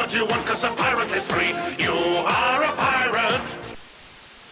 what you want, 'cause a pirate is free. You are a pirate.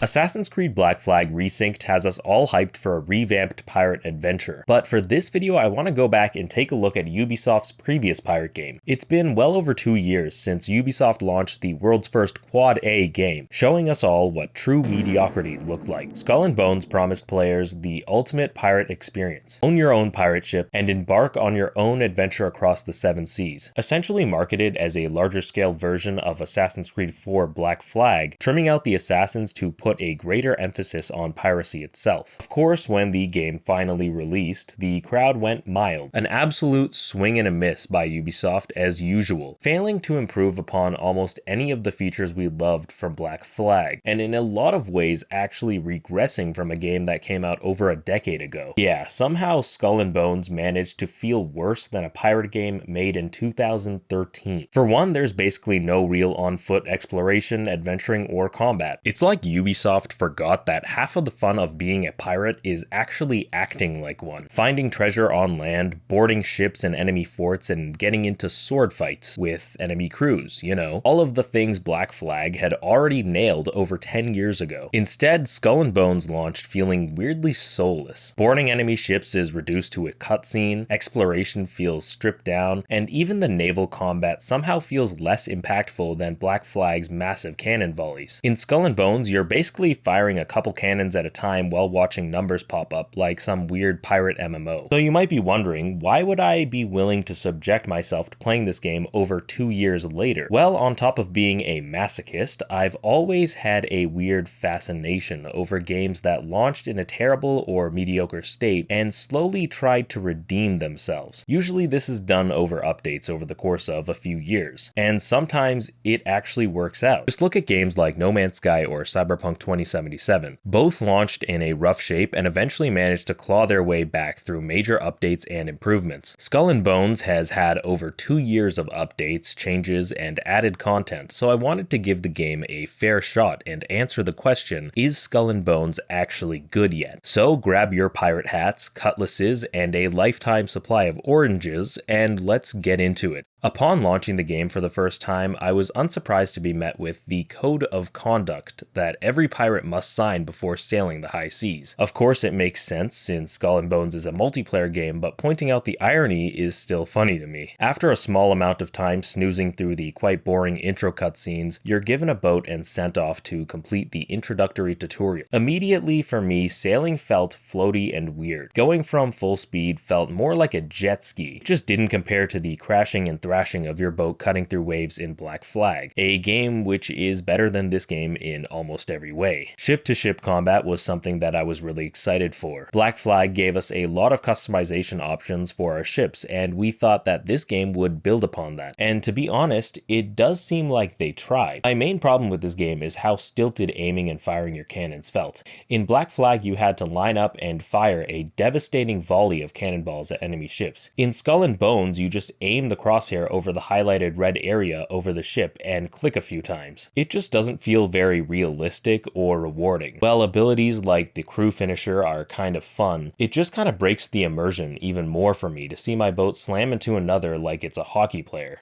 Assassin's Creed Black Flag Resynced has us all hyped for a revamped pirate adventure, but for this video I want to go back and take a look at Ubisoft's previous pirate game. It's been well over 2 years since Ubisoft launched the world's first Quad A game, showing us all what true mediocrity looked like. Skull and Bones promised players the ultimate pirate experience. Own your own pirate ship and embark on your own adventure across the 7 seas. Essentially marketed as a larger scale version of Assassin's Creed 4 Black Flag, trimming out the assassins to put a greater emphasis on piracy itself. Of course, when the game finally released, the crowd went mild. An absolute swing and a miss by Ubisoft as usual, failing to improve upon almost any of the features we loved from Black Flag, and in a lot of ways actually regressing from a game that came out over a decade ago. Yeah, somehow Skull and Bones managed to feel worse than a pirate game made in 2013. For one, there's basically no real on-foot exploration, adventuring, or combat. It's like Ubisoft forgot that half of the fun of being a pirate is actually acting like one. Finding treasure on land, boarding ships and enemy forts, and getting into sword fights with enemy crews, you know. All of the things Black Flag had already nailed over 10 years ago. Instead, Skull and Bones launched feeling weirdly soulless. Boarding enemy ships is reduced to a cutscene, exploration feels stripped down, and even the naval combat somehow feels less impactful than Black Flag's massive cannon volleys. In Skull and Bones, you're basically firing a couple cannons at a time while watching numbers pop up like some weird pirate MMO. So you might be wondering, why would I be willing to subject myself to playing this game over 2 years later? Well, on top of being a masochist, I've always had a weird fascination over games that launched in a terrible or mediocre state and slowly tried to redeem themselves. Usually this is done over updates over the course of a few years, and sometimes it actually works out. Just look at games like No Man's Sky or Cyberpunk 2077. Both launched in a rough shape and eventually managed to claw their way back through major updates and improvements. Skull and Bones has had over 2 years of updates, changes, and added content, so I wanted to give the game a fair shot and answer the question, is Skull and Bones actually good yet? So grab your pirate hats, cutlasses, and a lifetime supply of oranges, and let's get into it. Upon launching the game for the first time, I was unsurprised to be met with the code of conduct that every pirate must sign before sailing the high seas. Of course, it makes sense since Skull and Bones is a multiplayer game, but pointing out the irony is still funny to me. After a small amount of time snoozing through the quite boring intro cutscenes, you're given a boat and sent off to complete the introductory tutorial. Immediately for me, sailing felt floaty and weird. Going from full speed felt more like a jet ski. It just didn't compare to the crashing and thrashing of your boat cutting through waves in Black Flag, a game which is better than this game in almost every way. Ship-to-ship combat was something that I was really excited for. Black Flag gave us a lot of customization options for our ships, and we thought that this game would build upon that. And to be honest, it does seem like they tried. My main problem with this game is how stilted aiming and firing your cannons felt. In Black Flag, you had to line up and fire a devastating volley of cannonballs at enemy ships. In Skull and Bones, you just aim the crosshair over the highlighted red area over the ship and click a few times. It just doesn't feel very realistic or rewarding. While abilities like the crew finisher are kind of fun, it just kind of breaks the immersion even more for me to see my boat slam into another like it's a hockey player.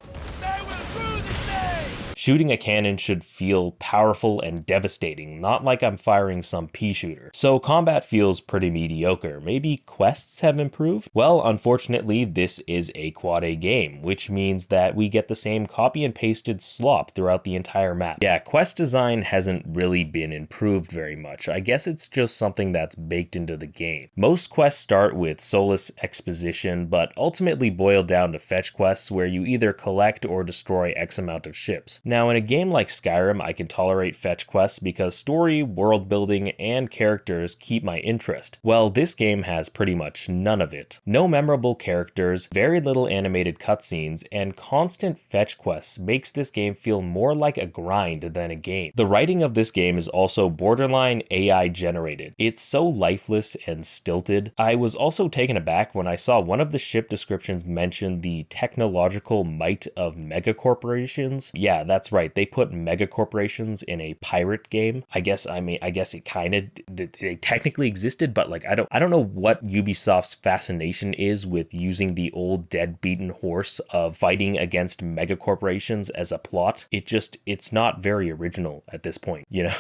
Shooting a cannon should feel powerful and devastating, not like I'm firing some pea shooter. So combat feels pretty mediocre. Maybe quests have improved? Well, unfortunately, this is a Quad A game, which means that we get the same copy and pasted slop throughout the entire map. Yeah, quest design hasn't really been improved very much. I guess it's just something that's baked into the game. Most quests start with soulless exposition, but ultimately boil down to fetch quests where you either collect or destroy X amount of ships. Now, in a game like Skyrim, I can tolerate fetch quests because story, world building, and characters keep my interest. Well, this game has pretty much none of it. No memorable characters, very little animated cutscenes, and constant fetch quests makes this game feel more like a grind than a game. The writing of this game is also borderline AI generated. It's so lifeless and stilted. I was also taken aback when I saw one of the ship descriptions mention the technological might of megacorporations. Yeah, that's that's right. They put mega corporations in a pirate game. I guess it kind of, they technically existed, but like, I don't know what Ubisoft's fascination is with using the old dead beaten horse of fighting against mega corporations as a plot. It's not very original at this point, you know?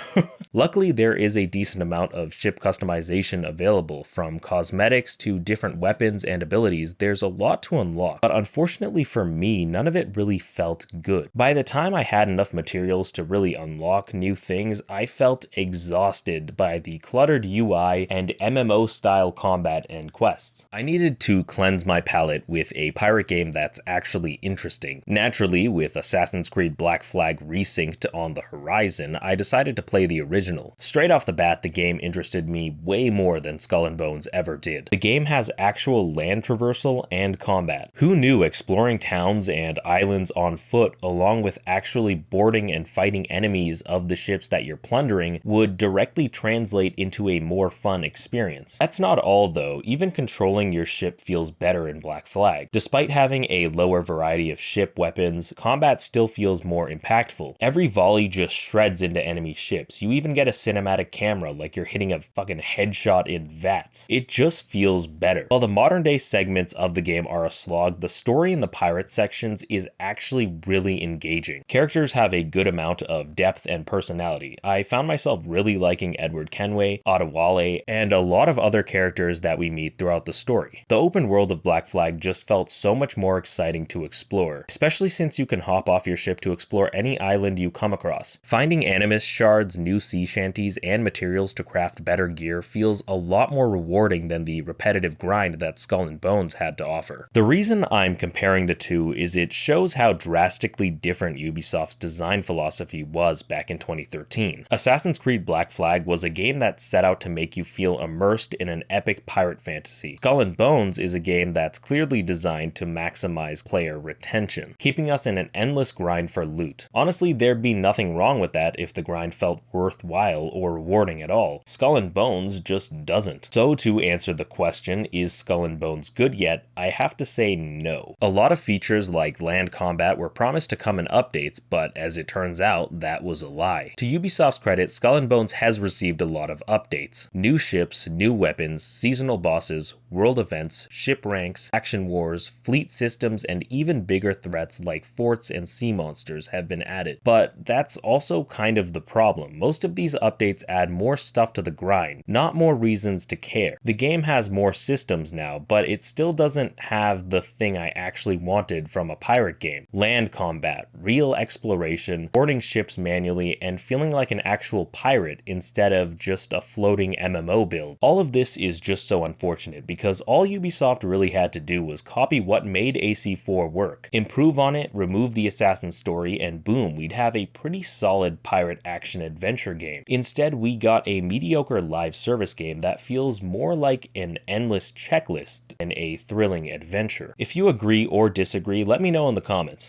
Luckily, there is a decent amount of ship customization available, from cosmetics to different weapons and abilities. There's a lot to unlock, but unfortunately for me, none of it really felt good. By the time I had enough materials to really unlock new things, I felt exhausted by the cluttered UI and MMO style combat and quests. I needed to cleanse my palate with a pirate game that's actually interesting. Naturally, with Assassin's Creed Black Flag Resynced on the horizon, I decided to play the original. Straight off the bat, the game interested me way more than Skull and Bones ever did. The game has actual land traversal and combat. Who knew exploring towns and islands on foot, along with actually boarding and fighting enemies of the ships that you're plundering, would directly translate into a more fun experience? That's not all though. Even controlling your ship feels better in Black Flag. Despite having a lower variety of ship weapons, combat still feels more impactful. Every volley just shreds into enemy ships. You even get a cinematic camera like you're hitting a fucking headshot in VATS. It just feels better. While the modern day segments of the game are a slog, the story in the pirate sections is actually really engaging. Characters have a good amount of depth and personality. I found myself really liking Edward Kenway, Adewale, and a lot of other characters that we meet throughout the story. The open world of Black Flag just felt so much more exciting to explore, especially since you can hop off your ship to explore any island you come across. Finding animus shards, new sea shanties, and materials to craft better gear feels a lot more rewarding than the repetitive grind that Skull and Bones had to offer. The reason I'm comparing the two is it shows how drastically different Ubisoft's design philosophy was back in 2013. Assassin's Creed Black Flag was a game that set out to make you feel immersed in an epic pirate fantasy. Skull and Bones is a game that's clearly designed to maximize player retention, keeping us in an endless grind for loot. Honestly, there'd be nothing wrong with that if the grind felt worthwhile or rewarding at all. Skull and Bones just doesn't. So to answer the question, is Skull and Bones good yet? I have to say no. A lot of features like land combat were promised to come in updates, but as it turns out, that was a lie. To Ubisoft's credit, Skull and Bones has received a lot of updates. New ships, new weapons, seasonal bosses, world events, ship ranks, action wars, fleet systems, and even bigger threats like forts and sea monsters have been added. But that's also kind of the problem. Most of these updates add more stuff to the grind, not more reasons to care. The game has more systems now, but it still doesn't have the thing I actually wanted from a pirate game. Land combat, real exploration, boarding ships manually, and feeling like an actual pirate instead of just a floating MMO build. All of this is just so unfortunate because all Ubisoft really had to do was copy what made AC4 work, improve on it, remove the assassin story, and boom, we'd have a pretty solid pirate action adventure game. Instead, we got a mediocre live service game that feels more like an endless checklist than a thrilling adventure. If you agree or disagree, let me know in the comments.